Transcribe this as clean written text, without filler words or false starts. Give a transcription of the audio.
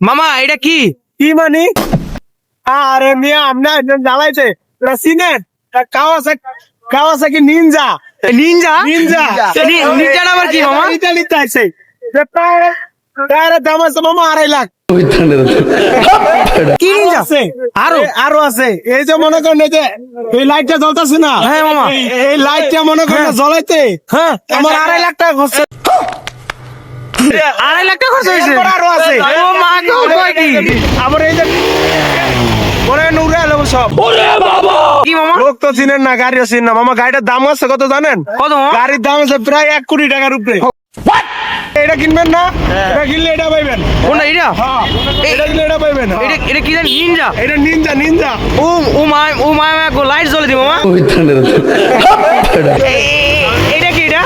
মামা এটা কি কি মানি? আরে মিয়া আমনা জ্বালাইছে চিনেন? Kawasaki Ninja. Ninja Ninja Ninja আবার কি মামা? ইতালি চাইছে টায়ারের দাম আছে মামা 2.5 লাখ। কি নিনজা আছে আরো আছে। এই যে মনে করেন এই যে এই লাইটটা জ্বলতেছে না, হ্যাঁ মামা, এই লাইটটা মনে করেন জ্বলাইতে হ্যাঁ আমার 2.5 লাখ টাকা খরচ। 2.5 লাখ টাকা খরচ হয়েছে। এরপর আরো আছে। ও মা গো, কয় কি? আবার এই যে পরে উড়ে এলো সব। কি মামা? লোক তো চিনেন না, গাড়িও চিনেন না মামা। গাড়িটার দাম আছে কত জানেন? কত মামা? গাড়ির দাম আছে প্রায় 1 কোটি টাকার উপরে। এটা কিনবেন না? এটা কিনলে এটা পাইবেন। কোনটা এটা? হ্যাঁ, এটা কিনলে এটা পাইবেন। এটা এটা কি জানি নিনজা? এটা নিনজা নিনজা। ও মা গো, লাইট জ্বলে দি মামা। এটা কি এটা?